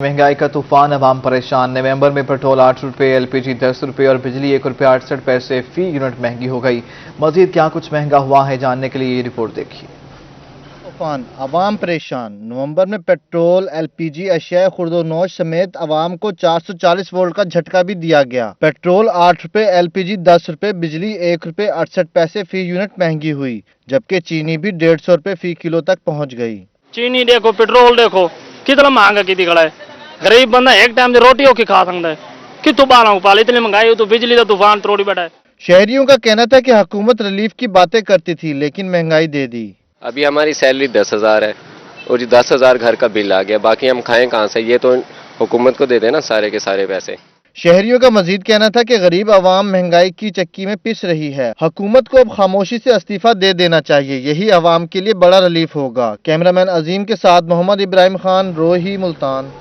महंगाई का तूफान, अवाम परेशान। नवंबर में पेट्रोल 8 रुपये, एलपीजी 10 रुपये और बिजली 1 रुपये 68 पैसे फी यूनिट महंगी हो गई। मजीद क्या कुछ महंगा हुआ है, जानने के लिए ये रिपोर्ट देखिए। तूफान, अवाम परेशान। नवंबर में पेट्रोल, एलपीजी, अशिया खुर्दोनोश समेत अवाम को 440 वोल्ट का झटका भी दिया गया। पेट्रोल 8 रुपये, एलपीजी 10 रुपये, बिजली 1 रुपये 68 पैसे फी यूनिट महंगी हुई, जबकि चीनी भी 150 रुपये फी किलो तक पहुंच गई। चीनी देखो, पेट्रोल देखो, कितना महंगा की खड़ा है। गरीब बंदा एक टाइम से रोटी होके खा सकता है कि तू बारह उपाल इतनी महंगाई हो तो बिजली का तूफान तोड़ी बैठा है। शहरियों का कहना था कि हुकूमत रिलीफ की बातें करती थी, लेकिन महंगाई दे दी। अभी हमारी सैलरी 10,000 है और 10,000 घर का बिल आ गया, बाकी हम खाएं कहाँ से? ये तो हुकूमत को दे देना सारे के सारे पैसे। शहरियों का मजीद कहना था कि गरीब आवाम महंगाई की चक्की में पिस रही है, हुकूमत को अब खामोशी से इस्तीफा दे देना चाहिए, यही आवाम के लिए बड़ा रिलीफ होगा। कैमरामैन अजीम के साथ मोहम्मद इब्राहिम खान, रोही, मुल्तान।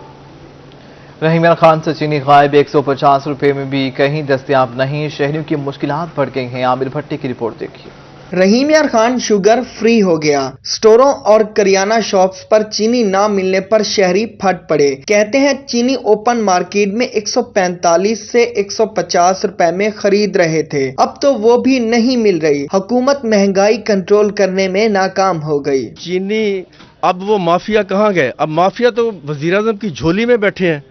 रहीम खान से चीनी गायब, 150 रुपये में भी कहीं दस्तयाब नहीं। शहरियों की मुश्किलात बढ़ गई हैं। आमिर भट्टी की रिपोर्ट देखिए। रहीम यार खान शुगर फ्री हो गया। स्टोरों और करियाना शॉप्स पर चीनी ना मिलने पर शहरी फट पड़े। कहते हैं चीनी ओपन मार्केट में 145 से 150 रुपए में खरीद रहे थे, अब तो वो भी नहीं मिल रही। हुकूमत महंगाई कंट्रोल करने में नाकाम हो गई। चीनी अब वो माफिया कहाँ गए? अब माफिया तो वजीर आज़म की झोली में बैठे हैं,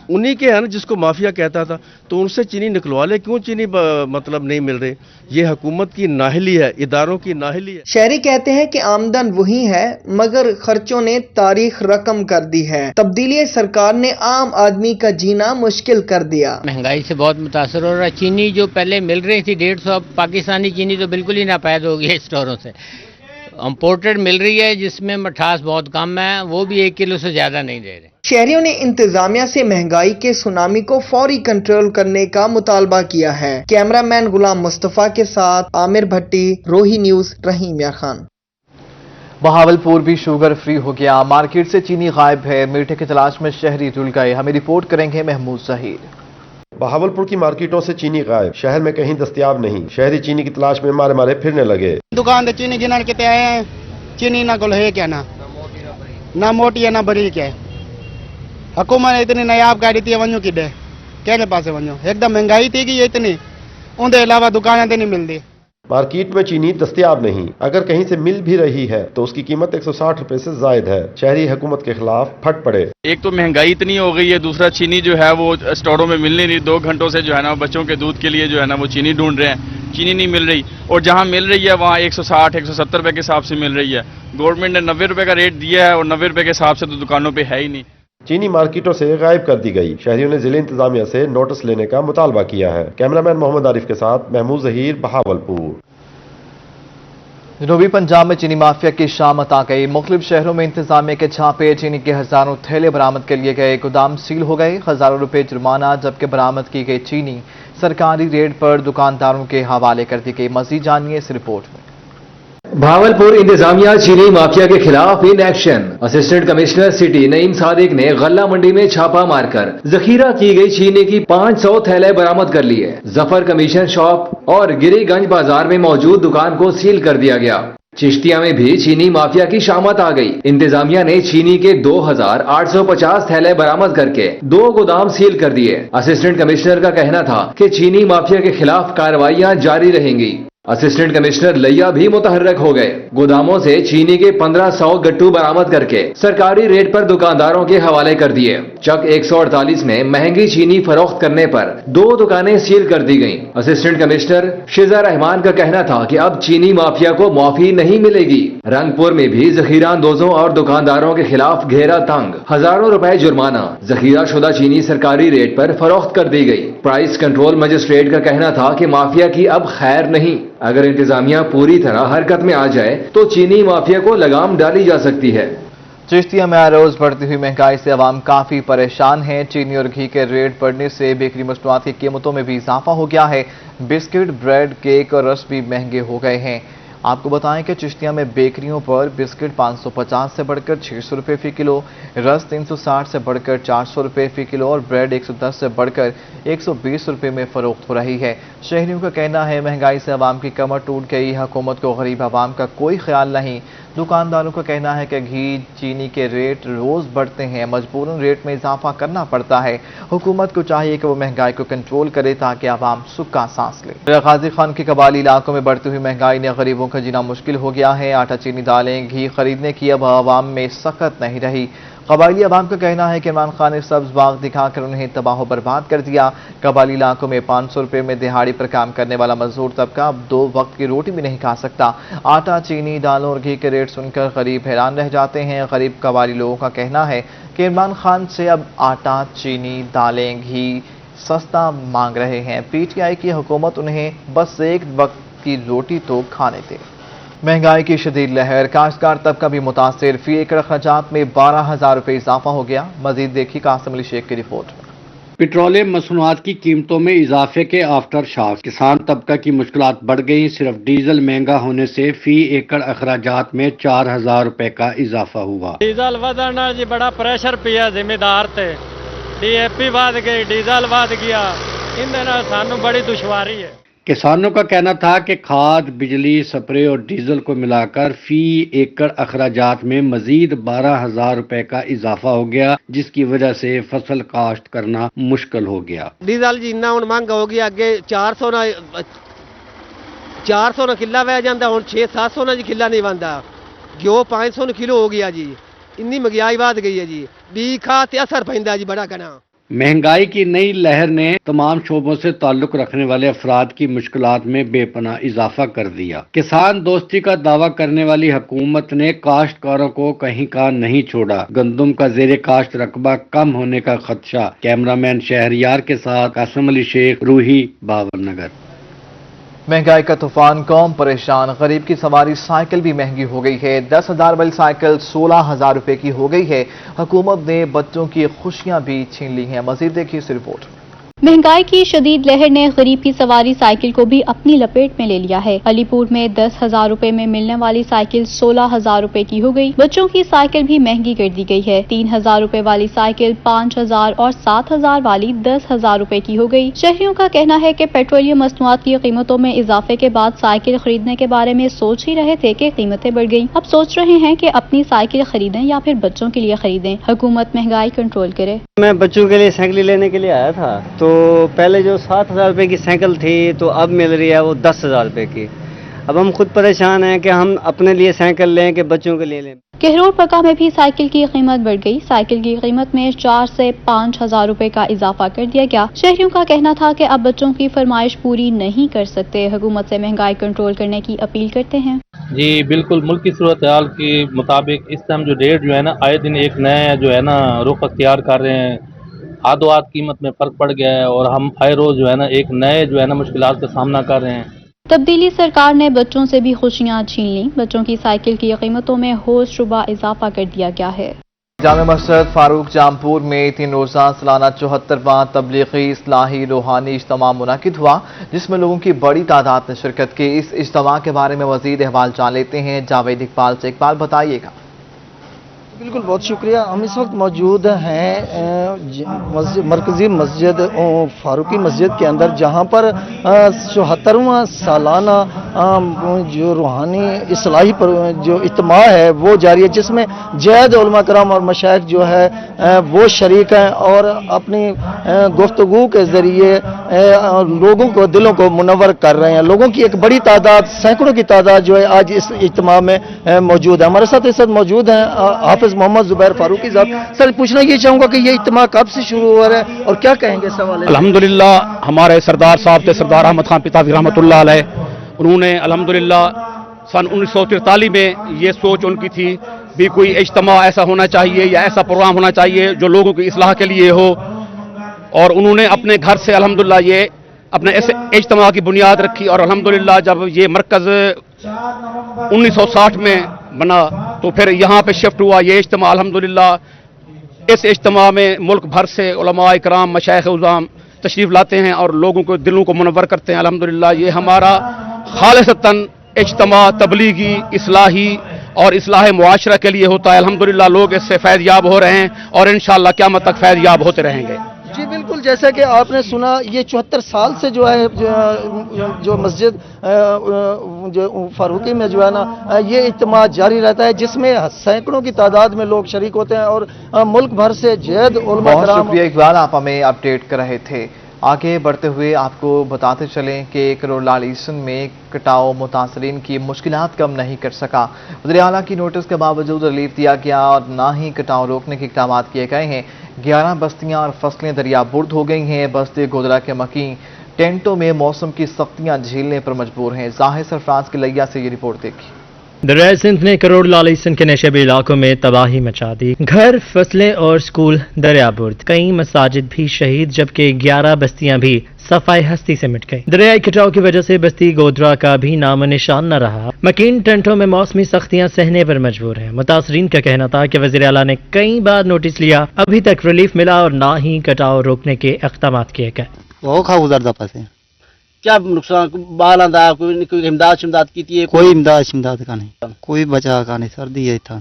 उन्हीं के है ना जिसको माफिया कहता था, तो उनसे चीनी निकलवा ले। क्यों चीनी मतलब नहीं मिल रही? ये हुकूमत की नाहली है, इदारों की नाहली है। शहरी कहते हैं कि आमदन वही है मगर खर्चों ने तारीख रकम कर दी है। तब्दीली सरकार ने आम आदमी का जीना मुश्किल कर दिया। महंगाई से बहुत मुतासर हो रहा है। चीनी जो पहले मिल रही थी 150, अब पाकिस्तानी चीनी तो बिल्कुल ही नापैद हो गई है स्टोरों से। इम्पोर्टेड मिल रही है जिसमें मिठास बहुत कम है, वो भी 1 किलो से ज्यादा नहीं दे रहे। शहरियों ने इंतजामिया से महंगाई के सुनामी को फौरी कंट्रोल करने का मुतालबा किया है। कैमरामैन गुलाम मुस्तफा के साथ आमिर भट्टी, रोही न्यूज, रहीम यार खान। बहावलपुर भी शुगर फ्री हो गया, मार्केट से चीनी गायब है। मीठे की तलाश में शहरी रुल गए। हमें रिपोर्ट करेंगे महमूद जहीर। बहावलपुर की मार्केटों से चीनी गायब, शहर में कहीं दस्तयाब नहीं। शहरी चीनी की तलाश में मारे मारे फिरने लगे। दुकान से चीनी गिनन के आए हैं, चीनी ना गोल है क्या, ना मोटी है ना बड़ी क्या है। हुकूमत ने इतनी नायाब गाड़ी थी, वनो किडे कहने पास वनो, एकदम महंगाई थी कि ये इतनी, उनके अलावा दुकानें नहीं मिलती। मार्केट में चीनी दस्तयाब नहीं, अगर कहीं से मिल भी रही है तो उसकी कीमत 160 रुपए से जायद है। शहरी हुकूमत के खिलाफ फट पड़े। एक तो महंगाई इतनी हो गई है, दूसरा चीनी जो है वो स्टोरों में मिल नहीं रही। 2 घंटों से जो है ना बच्चों के दूध के लिए जो है ना वो चीनी ढूंढ रहे हैं, चीनी नहीं मिल रही। और जहाँ मिल रही है वहाँ 160, 170 रुपए के हिसाब से मिल रही है। गवर्नमेंट ने 90 रुपए का रेट दिया है और 90 रुपए के हिसाब से तो दुकानों पर है ही नहीं। चीनी मार्केटों से गायब कर दी गई। शहरियों ने जिले इंतजामिया से नोटिस लेने का मुतालबा किया है। कैमरामैन मोहम्मद आरिफ के साथ महमूद जहीर, बहावलपुर। जनूबी पंजाब में चीनी माफिया की शामत आ गई। मुख्तलिफ शहरों में इंतजामिया के छापे, चीनी के हजारों थैले बरामद कर लिए गए। गोदाम सील हो गए, हजारों रुपए जुर्माना, जबकि बरामद की गई चीनी सरकारी रेट पर दुकानदारों के हवाले कर दी गई। मजीद जानिए इस रिपोर्ट में। भावलपुर इंतजामिया चीनी माफिया के खिलाफ in action. Assistant commissioner city Naeem Sadiq ने गल्ला मंडी में छापा मारकर जखीरा की गई चीनी की 500 थैले बरामद कर लिए। जफर कमीशन शॉप और गिरीगंज बाजार में मौजूद दुकान को सील कर दिया गया। चिश्तिया में भी चीनी माफिया की शामत आ गई। इंतजामिया ने चीनी के 2850 थैले बरामद करके 2 गोदाम सील कर दिए। असिस्टेंट कमिश्नर का कहना था कि चीनी माफिया के खिलाफ कार्रवाइयां जारी रहेंगी। असिस्टेंट कमिश्नर लैया भी मुतहर्रक हो गए। गोदामों से चीनी के 1500 गट्टू बरामद करके सरकारी रेट पर दुकानदारों के हवाले कर दिए। चक 148 में महंगी चीनी फरोख्त करने पर 2 दुकानें सील कर दी गईं। असिस्टेंट कमिश्नर शिजा रहमान का कहना था कि अब चीनी माफिया को माफी नहीं मिलेगी। रंगपुर में भी जखीरा अंदोजों और दुकानदारों के खिलाफ घेरा तंग, हजारों रुपए जुर्माना। जखीरा शुदा चीनी सरकारी रेट पर फरोख्त कर दी गई। प्राइस कंट्रोल मजिस्ट्रेट का कहना था कि माफिया की अब खैर नहीं। अगर इंतजामिया पूरी तरह हरकत में आ जाए तो चीनी माफिया को लगाम डाली जा सकती है। चिश्तिया में रोज बढ़ती हुई महंगाई से अवाम काफी परेशान है। चीनी और घी के रेट बढ़ने से बेकरी मसनूआत की कीमतों में भी इजाफा हो गया है। बिस्किट, ब्रेड, केक और रस भी महंगे हो गए हैं। आपको बताएं कि चिश्तिया में बेकरियों पर बिस्किट 550 से बढ़कर 600 रुपये फी किलो, रस 360 से बढ़कर 400 रुपये फी किलो और ब्रेड 110 से बढ़कर 120 रुपये में फरोख्त हो रही है। शहरियों का कहना है महंगाई से अवाम की कमर टूट गई। हुकूमत को गरीब अवाम का कोई ख्याल नहीं। दुकानदारों का कहना है कि घी चीनी के रेट रोज बढ़ते हैं, मजबूरन रेट में इजाफा करना पड़ता है। हुकूमत को चाहिए कि वो महंगाई को कंट्रोल करे ताकि आवाम सुक्का सांस ले। गाजी खान के कबाली इलाकों में बढ़ती हुई महंगाई ने गरीबों का जीना मुश्किल हो गया है। आटा, चीनी, दालें, घी खरीदने की अब आवाम में सकत नहीं रही। कबायली अवाम का कहना है कि इमरान खान ने सब्ज बाग दिखाकर उन्हें तबाह बर्बाद कर दिया। कबायली इलाकों में 500 रुपये में दिहाड़ी पर काम करने वाला मजदूर तबका अब 2 वक्त की रोटी भी नहीं खा सकता। आटा, चीनी, दालों और घी के रेट सुनकर गरीब हैरान रह जाते हैं। गरीब कबायली लोगों का कहना है कि इमरान खान से अब आटा, चीनी, दालें, घी सस्ता मांग रहे हैं। पीटीआई की हुकूमत उन्हें बस एक वक्त की रोटी तो खाने दे। महंगाई की शदीद लहर, काश्तकार तबका भी मुतासिर। फी एकड़ अखराजात में 12,000 रुपये इजाफा हो गया। मजीद देखिए कासिम अली शेख की रिपोर्ट में। पेट्रोलियम मसनूआत की कीमतों में इजाफे के आफ्टर शॉक, किसान तबका की मुश्किलात बढ़ गई। सिर्फ डीजल महंगा होने से फी एकड़ अखराजात में 4,000 रुपए का इजाफा हुआ। डीजल ਵਧਣਾ जी बड़ा प्रेशर पिया जिम्मेदार ते डीएपी वध गई, डीजल वध गया, इनदे नाल सानू बड़ी दुश्वारी है। किसानों का कहना था कि खाद, बिजली, स्प्रे और डीजल को मिलाकर फी एकड़ अखराजात में मजीद 12,000 रुपए का इजाफा हो गया, जिसकी वजह से फसल काश्त करना मुश्किल हो गया। डीजल जी इन्ना हुण महंगा हो गया, अगे 400 ना किला वह जाता, हुण 600-700 ना जी किला नहीं बनता। घ्यो 500 किलो हो गया जी, इन्नी महंगाई बढ़ गई है जी। बी खाद ते असर पैंदा जी बड़ा कना। महंगाई की नई लहर ने तमाम शोबों से ताल्लुक रखने वाले अफराद की मुश्किलात में बेपनाह इजाफा कर दिया। किसान दोस्ती का दावा करने वाली हुकूमत ने काश्तकारों को कहीं का नहीं छोड़ा। गंदम का ज़ेरे काश्त रकबा कम होने का खदशा। कैमरामैन शहरियार के साथ कासिम अली शेख, रूही, बावरनगर। महंगाई का तूफान, कौम परेशान। गरीब की सवारी साइकिल भी महंगी हो गई है। 10,000 वाली साइकिल 16,000 रुपए की हो गई है। हुकूमत ने बच्चों की खुशियां भी छीन ली हैं। मजीद देखिए इस रिपोर्ट। महंगाई की शदीद लहर ने गरीब की सवारी साइकिल को भी अपनी लपेट में ले लिया है। अलीपुर में 10,000 रुपए में मिलने वाली साइकिल 16,000 रुपए की हो गई। बच्चों की साइकिल भी महंगी कर दी गई है। 3,000 रुपए वाली साइकिल 5,000 और 7,000 वाली 10,000 रुपए की हो गई। शहरियों का कहना है कि पेट्रोलियम मसनूआत की कीमतों में इजाफे के बाद साइकिल खरीदने के बारे में सोच ही रहे थे कि कीमतें बढ़ गईं। अब सोच रहे हैं कि अपनी साइकिल खरीदें या फिर बच्चों के लिए खरीदें। हुकूमत महंगाई कंट्रोल करे। मैं बच्चों के लिए साइकिल लेने के लिए आया था, तो पहले जो 7,000 रुपए की साइकिल थी तो अब मिल रही है वो 10,000 रुपए की। अब हम खुद परेशान हैं कि हम अपने लिए साइकिल लें कि बच्चों के लिए लें। कहरोर पका में भी साइकिल की कीमत बढ़ गई। साइकिल की कीमत में 4 से 5,000 रुपए का इजाफा कर दिया गया। शहरियों का कहना था कि अब बच्चों की फरमाइश पूरी नहीं कर सकते। हुकूमत से महंगाई कंट्रोल करने की अपील करते हैं। जी बिल्कुल, मुल्क की सूरत हाल के मुताबिक इस टाइम जो रेट जो है ना, आए दिन एक नया जो है ना रुख अख्तियार कर रहे हैं। हाथों हाथ कीमत में फ़र्क पड़ गया है और हम हर रोज़ जो है ना एक नए जो है ना मुश्किलात का सामना कर रहे हैं। तब्दीली सरकार ने बच्चों से भी खुशियां छीन ली। बच्चों की साइकिल की कीमतों में होश रुबा इजाफा कर दिया गया है। जामे मस्जिद फारूक जामपुर में 3 रोज़ा सालाना 74वां तबलीगी इस्लाही रूहानी इज्तिमा मुनक़िद हुआ, जिसमें लोगों की बड़ी तादाद ने शिरकत की। इस इज्तिमा के बारे में मज़ीद अहवाल जान लेते हैं जावेद इकबाल से। इकबाल बताइएगा। बिल्कुल, बहुत शुक्रिया। हम इस वक्त मौजूद हैं मरकज़ी मस्जिद फारूकी मस्जिद के अंदर, जहां पर 74वां सालाना जो रूहानी इस्लाही पर जो इज्तिमा है वो जारी है, जिसमें जैद उलमा कराम और मशाइख जो है वो शरीक हैं और अपनी गुफ्तगू के ज़रिए लोगों को, दिलों को मुनव्वर कर रहे हैं। लोगों की एक बड़ी तादाद, सैकड़ों की तादाद जो है आज इस इज्तिमा में मौजूद है। हमारे साथ इस वक्त मौजूद हैं हाफिज मोहम्मद जुबैर फारूकी साहब। सर, पूछना ये चाहूँगा कि ये इज्तिमा कब से शुरू हो रहा है और क्या कहेंगे इस हवाले से? अल्हम्दुलिल्लाह, हमारे सरदार साहब थे, सरदार अहमद खान पिताजी रहमतुल्लाह अलैह, उन्होंने अल्हम्दुलिल्लाह सन 1943 में ये सोच उनकी थी भी कोई इज्तिमा ऐसा होना चाहिए या ऐसा प्रोग्राम होना चाहिए जो लोगों की इस्लाह के लिए हो, और उन्होंने अपने घर से अल्हम्दुलिल्लाह ये अपने इस इज्तिमा की बुनियाद रखी। और अल्हम्दुलिल्लाह जब ये मरकज़ 1960 में बना तो फिर यहाँ पे शिफ्ट हुआ ये इज्तिमा। अल्हम्दुलिल्लाह इस इज्तिमा में मुल्क भर से उलमा इकराम, मशाइख उज़ाम तशरीफ़ लाते हैं और लोगों को, दिलों को मुनव्वर करते हैं। अल्हम्दुलिल्लाह ये हमारा खालिसतन इज्तिमा तबलीगी, इस्लाही और इस्लाह मुआशरा के लिए होता है। अल्हम्दुलिल्लाह लोग इससे फैज़ याब हो रहे हैं और इंशाअल्लाह क़यामत तक फैज़ याब होते रहेंगे। जी बिल्कुल, بالکل جیسا کہ آپ نے سنا یہ 74 سال سے جو ہے جو مسجد جو فاروقی میں جو ہے نا یہ اجتماع جاری رہتا ہے جس میں سینکڑوں کی تعداد میں لوگ شریک ہوتے ہیں اور ملک بھر سے جید علماء بہت کرام. شکریہ اقبال، آپ ہمیں اپڈیٹ کر رہے تھے. آگے بڑھتے ہوئے آپ کو بتاتے چلیں کہ کروڑ میں کٹاؤ متاثرین کی مشکلات کم نہیں کر سکا. وزیر اعلیٰ کی نوٹس کے باوجود ریلیف دیا گیا اور نہ ہی کٹاؤ روکنے کے اقدامات کیے گئے ہیں. 11 بستیاں اور فصلیں دریا برد ہو گئی ہیں. بستی گودرا کے مکین ٹینٹوں میں موسم کی سختیاں جھیلنے پر مجبور ہیں. ظاہر سرفراز کی لیا سے یہ رپورٹ دیکھی. دریائے سندھ میں کروڑ لالیسن کے نشیبی علاقوں میں تباہی مچا دی. گھر، فصلیں اور سکول دریا برد. کئی مساجد بھی شہید جبکہ 11 بستیاں بھی صفائی ہستی سے مٹ گئی. دریائی کٹاؤ کی وجہ سے بستی گودرا کا بھی نام و نشان نہ رہا. مکین ٹینٹوں میں موسمی سختیاں سہنے پر مجبور ہیں. متاثرین کا کہنا تھا کہ وزیر اعلیٰ نے کئی بار نوٹس لیا، ابھی تک ریلیف ملا اور نہ ہی کٹاؤ روکنے کے اقدامات کیے گئے. وہ کھا گزرتا پسے کیا نقصان بال آندا کوئی امداد شمداد کی کوئی امداد کا نہیں، کوئی بچا کا نہیں. سردی ہے تھا.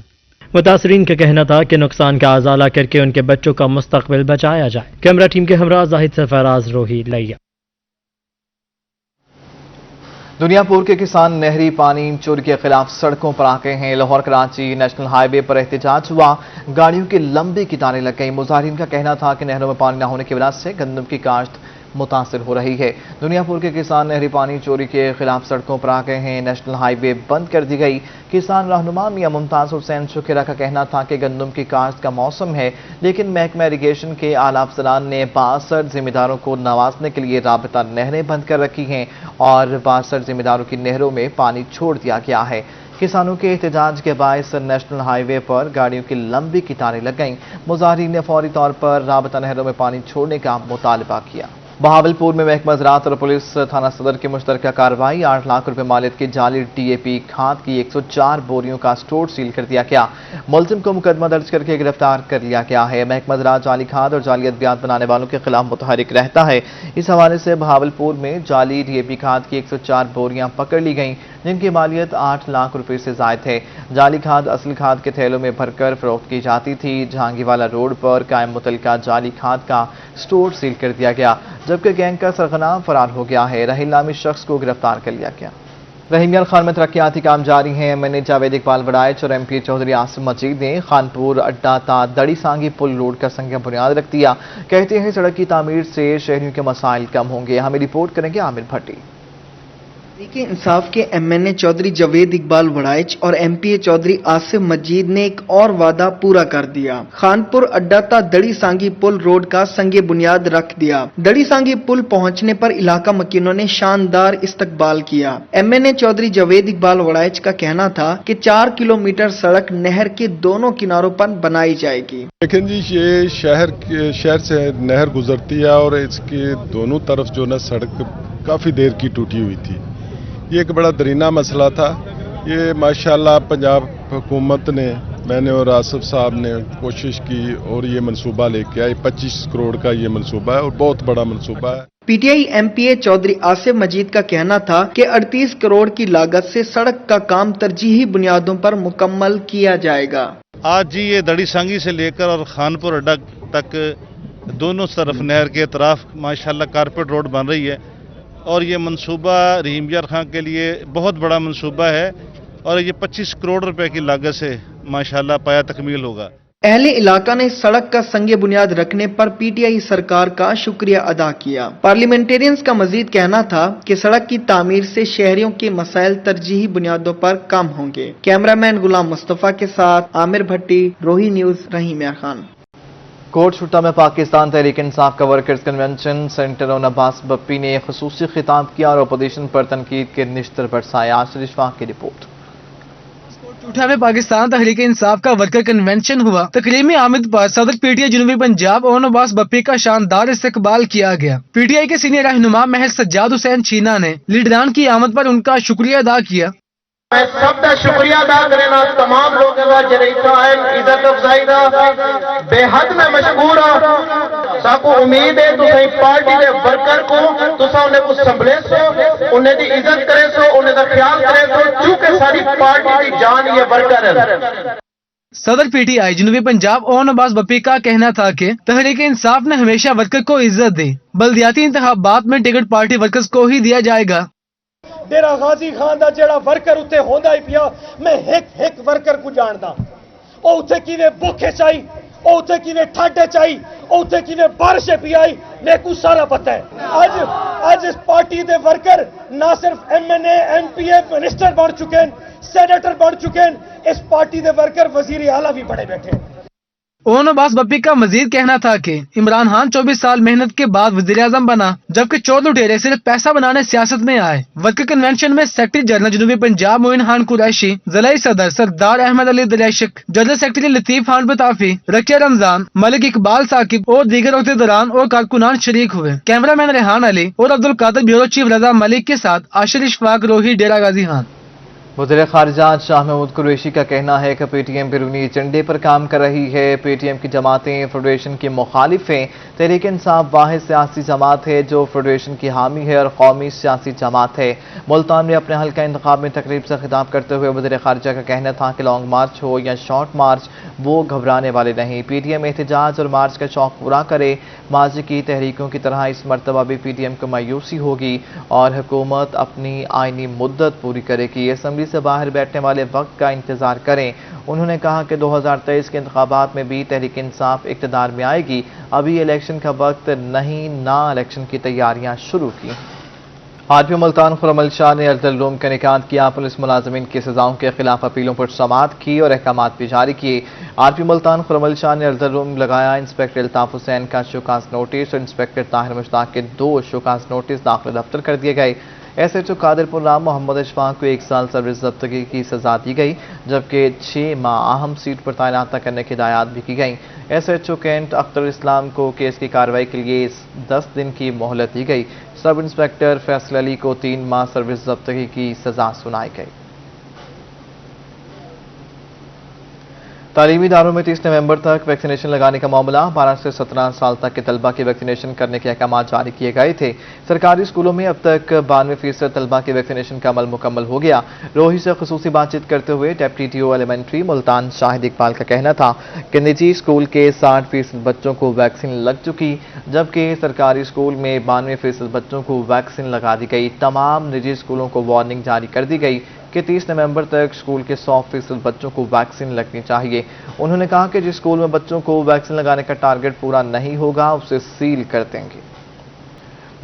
متاثرین کا کہنا تھا کہ نقصان کا ازالہ کر کے ان کے بچوں کا مستقبل بچایا جائے. کیمرہ ٹیم کے ہمراہ زاہد سرفراز، روہی لیا. دنیا پور کے کسان نہری پانی چوری کے خلاف سڑکوں پر آ گئے ہیں. لاہور کراچی نیشنل ہائی وے پر احتجاج ہوا. گاڑیوں کی لمبی قطاریں لگ گئیں. مظاہرین کا کہنا تھا کہ نہروں میں پانی نہ ہونے کی وجہ سے گندم کی کاشت متاثر ہو رہی ہے. دنیا پور کے کسان نہری پانی چوری کے خلاف سڑکوں پر آ گئے ہیں. نیشنل ہائی وے بند کر دی گئی. کسان رہنما میاں ممتاز حسین شکیرہ کا کہنا تھا کہ گندم کی کاشت کا موسم ہے، لیکن محکمہ اریگیشن کے اعلیٰ افسران نے 62 ذمہ داروں کو نوازنے کے لیے رابطہ نہریں بند کر رکھی ہیں اور 62 ذمہ داروں کی نہروں میں پانی چھوڑ دیا گیا ہے. کسانوں کے احتجاج کے باعث نیشنل ہائی وے پر گاڑیوں کی لمبی قطاریں لگ گئیں. مظاہرین نے فوری طور پر رابطہ نہروں میں پانی چھوڑنے کا مطالبہ کیا. بہاولپور میں محکمہ زراعت اور پولیس تھانہ صدر کی مشترکہ کارروائی. 8 لاکھ روپے مالیت کی جعلی DAP کھاد کی 104 بوریوں کا سٹور سیل کر دیا گیا. ملزم کو مقدمہ درج کر کے گرفتار کر لیا گیا ہے. محکمہ زراعت جعلی کھاد اور جعلی ادویات بنانے والوں کے خلاف متحرک رہتا ہے. اس حوالے سے بہاولپور میں جعلی DAP کھاد کی 104 بوریاں پکڑ لی گئیں جن کی مالیت 8 لاکھ روپے سے زائد ہے. جعلی کھاد اصل کھاد کے تھیلوں میں بھر کر فروخت کی جاتی تھی. جہانگیر والا روڈ پر قائم متعلقہ جعلی کھاد کا سٹور سیل کر دیا گیا جبکہ گینگ کا سرغنہ فرار ہو گیا ہے. رحیل نامی شخص کو گرفتار کر لیا گیا. رحیمیان خان میں ترقیاتی کام جاری ہیں. MNA جاوید اقبال وڑائچ اور MP چودھری آصف مجید نے خانپور اڈا تا دڑی سانگی پل روڈ کا سنگ بنیاد رکھ دیا. کہتے ہیں سڑک کی تعمیر سے شہریوں کے مسائل کم ہوں گے. ہمیں رپورٹ کریں گے عامر بھٹی. تحریک انصاف کے MNA چودھری جاوید اقبال وڑائچ اور MP چودھری آصف مجید نے ایک اور وعدہ پورا کر دیا. خانپور اڈا تا دڑی سانگی پل روڈ کا سنگ بنیاد رکھ دیا. دڑی سانگی پل پہنچنے پر علاقہ مکینوں نے شاندار استقبال کیا. MNA چودھری جاوید اقبال وڑائچ کا کہنا تھا کہ 4 کلومیٹر سڑک نہر کے دونوں کناروں پر بنائی جائے گی. لیکن جی یہ شہر سے نہر گزرتی ہے اور اس کے دونوں طرف جو نا سڑک کافی دیر کی ٹوٹی ہوئی تھی. یہ ایک بڑا درینہ مسئلہ تھا. یہ ماشاءاللہ پنجاب حکومت نے، میں نے اور آصف صاحب نے کوشش کی اور یہ منصوبہ لے کے آئے. 25 کروڑ کا یہ منصوبہ ہے اور بہت بڑا منصوبہ ہے. PTI MPA چودھری آصف مجید کا کہنا تھا کہ 38 کروڑ کی لاگت سے سڑک کا کام ترجیحی بنیادوں پر مکمل کیا جائے گا. آج جی یہ دڑی سانگی سے لے کر اور خانپور اڈا تک دونوں طرف نہر کے اطراف ماشاءاللہ کارپیٹ روڈ بن رہی ہے اور یہ منصوبہ رحیم یار خان کے لیے بہت بڑا منصوبہ ہے اور یہ 25 کروڑ روپے کی لاگت سے ماشاءاللہ پایا تکمیل ہوگا. اہل علاقہ نے سڑک کا سنگ بنیاد رکھنے پر PTI سرکار کا شکریہ ادا کیا. پارلیمنٹیرینز کا مزید کہنا تھا کہ سڑک کی تعمیر سے شہریوں کے مسائل ترجیحی بنیادوں پر کم ہوں گے. کیمرہ مین غلام مصطفیٰ کے ساتھ عامر بھٹی، روہی نیوز، رحیم یار خان. کوٹ چھٹا میں پاکستان تحریک انصاف کا ورکرز کنونشن سینٹر اور عباس بپی نے خصوصی خطاب کیا اور اپوزیشن پر تنقید کے نشتر برسائے. آصر اشفاق کی رپورٹ. چھٹا میں پاکستان تحریک انصاف کا ورکر کنونشن ہوا. تقریب میں آمد پر صدر PTI جنوبی پنجاب اور عباس بپی کا شاندار استقبال کیا گیا. PTI کے سینئر رہنما محض سجاد حسین چینا نے لیڈران کی آمد پر ان کا شکریہ ادا کیا. میں سب کا شکریہ ادا کرنا تمام لوگوں کا جریتا ہے عزت افزائی دا بے حد میں مشکور ہوں. ساکو امید ہے تسیں پارٹی دے ورکر کو تساں انہیں کو سنبھلے سو، انہیں دی عزت کرے سو، انہیں دا خیال کرے سو، چونکہ ساری پارٹی دی جان یہ ورکر ہے. सदर पीटीआई जनूबी पंजाब ओन अब्बास बप्पी का कहना था कि तहरीक इंसाफ ने हमेशा वर्कर को इज्जत दी, बल्दियाती इंतखाबात में टिकट पार्टी वर्कर्स को ही दिया जाएगा। डेरा गाजी खान दा जेड़ा वर्कर उत्ते होंदा ही पिया, मैं एक वर्कर को जानदा, ओ उत्ते किवें भुखे चाही, ओ उत्ते किवें ठाडे चाही, ओ उत्ते किवें बारिशें पियाई, मेकू सारा पता है। आज इस पार्टी दे वर्कर ना सिर्फ एमएनए एमपीए मिनिस्टर बन चुके हैं, सेनेटर बन चुके हैं, इस पार्टी दे वर्कर वजीर आला भी बड़े बैठे हैं। ओन अब्बास बप्पी का मजीद कहना था कि इमरान खान 24 साल मेहनत के बाद वजीर आजम बना, जबकि चोर लुटेरे सिर्फ पैसा बनाने सियासत में आए। वर्कर कन्वेंशन में सेक्रेटरी जनरल जनूबी पंजाब मोइन खान कुरैशी, ज़िलाई सदर सरदार अहमद अली दरियाशिक, जनरल सेक्रेटरी लतीफ खान बताफी, रकिया रमजान, मलिक इकबाल साकिब और दीगर अहदेदारान और कारकुनान शरीक हुए। कैमरामैन रेहान अली और अब्दुल कादिर ब्यूरो चीफ रजा मलिक के साथ आशिर इशफाक रोही, डेरा गाजी खान। वज़ीर ख़ारिजा शाह महमूद कुरैशी का कहना है कि पीटीएम बैरूनी एजेंडे पर काम कर रही है। पीटीएम की जमातें फेडरेशन की मुखालिफ हैं। तहरीक इंसाफ वाहिद सियासी जमात है जो फेडरेशन की हामी है और कौमी सियासी जमात है। मुल्तान में अपने हल्का इंतखाब में तकरीब से खिताब करते हुए वज़ीर ख़ारिजा का कहना था कि लॉन्ग मार्च हो या शॉर्ट मार्च, वो घबराने वाले नहीं। पीटीएम एहतजाज और मार्च का शौक पूरा करे। माजी की तहरीकों की तरह इस मरतबा भी पीटीएम को मायूसी होगी और हुकूमत अपनी आइनी मुद्दत पूरी करेगी। असम्बली से बाहर बैठने वाले वक्त का इंतजार करें। उन्होंने कहा कि 2023 के इंतखाबात में भी तहरीक इंसाफ इक़्तिदार में आएगी। अभी इलेक्शन का वक्त नहीं, ना इलेक्शन की तैयारियां शुरू की। आरपी मुल्तान खुर्रम शाह ने अर्दल रूम का इनेकाद किया। पुलिस मुलाजमीन की सजाओं के खिलाफ अपीलों पर समाअत की और अहकामात भी जारी किए। आरपी मुल्तान खुर्रम शाह ने अर्दल रूम लगाया। इंस्पेक्टर अल्ताफ हुसैन का शोकास नोटिस और इंस्पेक्टर ताहिर मुश्ताक के 2 शोकास नोटिस दाखिल दफ्तर कर दिए गए। एसएचओ कादिरपुर राम मोहम्मद अशफाक को 1 साल सर्विस जब्तगी की सजा दी गई, जबकि 6 माह अहम सीट पर तैनात करने की हिदायत भी की गई। एसएचओ कैंट अख्तर इस्लाम को केस की कार्रवाई के लिए 10 दिन की मोहलत दी गई। सब इंस्पेक्टर फैसल अली को 3 माह सर्विस जब्तगी की सजा सुनाई गई। तालीमी इदारों में 30 नवंबर तक वैक्सीनेशन लगाने का मामला। 12 से 17 साल तक के तलबा की वैक्सीनेशन करने के अहकाम जारी किए गए थे। सरकारी स्कूलों में अब तक 92% तलबा के वैक्सीनेशन का अमल मुकम्मल हो गया। रोही से खुसूसी बातचीत करते हुए deputy TO elementary Multan Shahid Iqbal का कहना था कि निजी स्कूल के 60% बच्चों को वैक्सीन लग चुकी, जबकि सरकारी स्कूल में 92% बच्चों को वैक्सीन लगा दी गई। तमाम निजी स्कूलों को वार्निंग जारी कर दी गई कि 30 नवंबर तक स्कूल के 100% बच्चों को वैक्सीन लगनी चाहिए। उन्होंने कहा कि जिस स्कूल में बच्चों को वैक्सीन लगाने का टारगेट पूरा नहीं होगा उसे सील कर देंगे।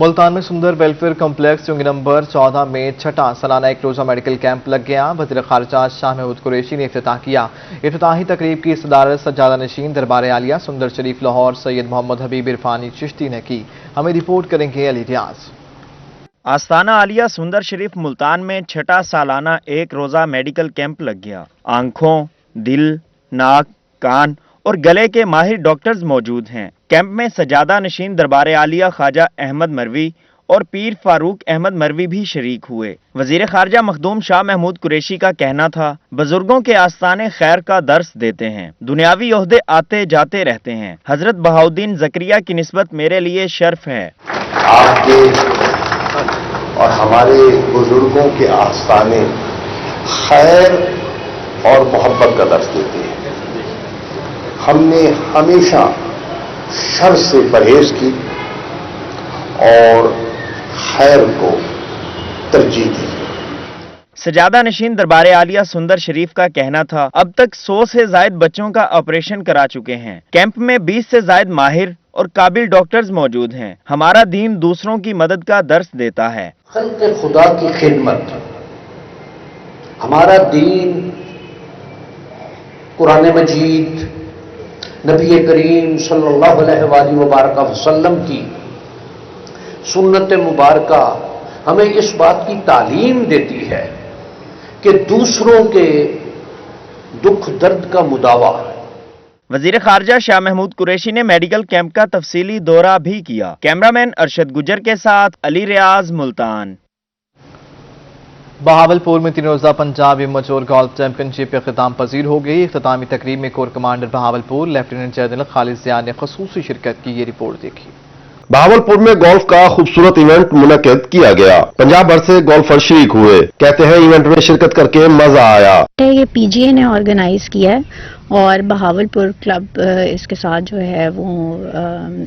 मुल्तान में सुंदर वेलफेयर कॉम्प्लेक्स चुंगी नंबर 14 में 6ठा सालाना एक रोजा मेडिकल कैंप लग गया। वज़ीर ख़ारिजा शाह महमूद कुरैशी ने इफ्तिताह किया। इफ्तिताही तकरीब की सदारत सज्जादा नशीन दरबार आलिया सुंदर शरीफ लाहौर सैयद मोहम्मद हबीब इरफानी चिश्ती ने की। हमें रिपोर्ट करेंगे अली रियाज। आस्ताना आलिया सुंदर शरीफ मुल्तान में 6ठा सालाना एक रोजा मेडिकल कैंप लग गया। आंखों, दिल, नाक, कान और गले के माहिर डॉक्टर्स मौजूद हैं। कैंप में सजादा नशीन दरबार आलिया ख्वाजा अहमद मरवी और पीर फारूक अहमद मरवी भी शरीक हुए। वजीर खारजा मखदूम शाह महमूद कुरैशी का कहना था, बुजुर्गों के आस्ताने खैर का दर्स देते हैं, दुनियावी ओहदे आते जाते रहते हैं। हजरत बहाउद्दीन जकरिया की निस्बत मेरे लिए शर्फ है। आपके और हमारे बुजुर्गों के आस्ताने खैर और मोहब्बत का दर्स देते हैं। हमने हमेशा शर से परहेज की और खैर को तरजीह दी। सजादा नशीन दरबार आलिया सुंदर शरीफ का कहना था, अब तक 100 से जायद बच्चों का ऑपरेशन करा चुके हैं। कैंप में 20 से जायद माहिर और काबिल डॉक्टर्स मौजूद हैं। हमारा दीन दूसरों की मदद का दर्स देता है। खल्क़े खुदा की खिदमत, हमारा दीन कुरान मजीद, नबी करीम सल्लल्लाहु अलैहि वसल्लम की सुन्नत मुबारका हमें इस बात की तालीम देती है कि दूसरों के दुख दर्द का मुदावा। वजीर खारजा शाह महमूद कुरैशी ने मेडिकल कैंप का तफसीली दौरा भी किया। कैमरामैन अरशद गुजर के साथ अली रियाज, मुल्तान। बहावलपुर में 3 रोजा पंजाब इमैच्योर गोल्फ चैंपियनशिप पे इख्तिताम पजीर हो गई। इख्तितामी तकरीब में corps commander Bahawalpur lieutenant general Khalid Zia ने खसूसी शिरकत की। ये रिपोर्ट देखी। बहावलपुर में गोल्फ का खूबसूरत इवेंट मुनक्किद किया गया। पंजाब भर से गोल्फर शरीक हुए। कहते हैं इवेंट में शिरकत करके मजा आया। ये पीजीए ने ऑर्गेनाइज किया है और बहावलपुर क्लब इसके साथ जो है वो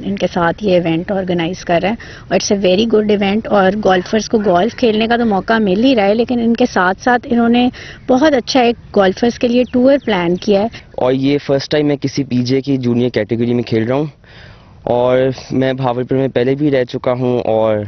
इनके साथ ये इवेंट ऑर्गेनाइज कर रहा है और it's a very good event. और गोल्फर्स को गोल्फ खेलने का तो मौका मिल ही रहा है, लेकिन इनके साथ साथ इन्होंने बहुत अच्छा एक गोल्फर्स के लिए टूर प्लान किया है। और ये फर्स्ट टाइम मैं किसी पीजीए की जूनियर कैटेगरी में खेल रहा हूँ और मैं बहावलपुर में पहले भी रह चुका हूँ और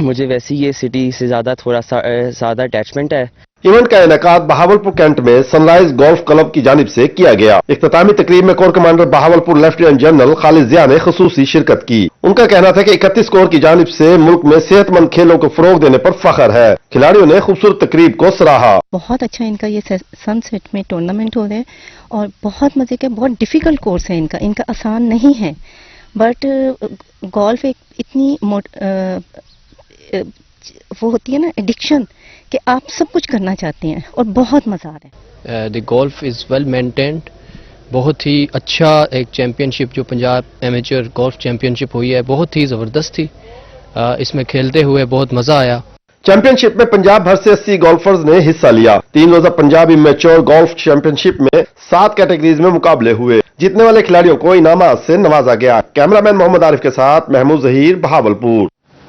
मुझे वैसे ही ये सिटी से थोड़ा सा ज़्यादा अटैचमेंट है। इवेंट का इनेकाद बहावलपुर कैंट में सनराइज गोल्फ क्लब की जानिब से किया गया। इख्तितामी तकरीब में corps commander Bahawalpur lieutenant general Khalid Zia ने खुसूसी शिरकत की। उनका कहना था कि 31 कोर की जानिब से मुल्क में सेहतमंद खेलों को फरोग देने पर फख्र है। खिलाड़ियों ने खूबसूरत तकरीब को सराहा। बहुत अच्छा इनका ये सनसेट में टूर्नामेंट हो रहा है और बहुत मजे का, बहुत डिफिकल्ट कोर्स है इनका आसान नहीं है, बट गोल्फ एक इतनी वो होती है ना एडिक्शन कि आप सब कुछ करना चाहते हैं और बहुत मजा आ रहा है। The golf is well maintained, बहुत ही अच्छा एक चैम्पियनशिप जो पंजाब एमेचर गोल्फ चैम्पियनशिप हुई है बहुत ही ज़बरदस्त थी। इसमें खेलते हुए बहुत मजा आया। चैंपियनशिप में पंजाब भर से 80 गोल्फर्स ने हिस्सा लिया। 3 रोजा पंजाबी मैच्योर गोल्फ चैंपियनशिप में 7 कैटेगरीज में मुकाबले हुए। जीतने वाले खिलाड़ियों को इनामात से नवाजा गया। कैमरामैन मोहम्मद आरिफ के साथ महमूद जहीर, बहावलपुर।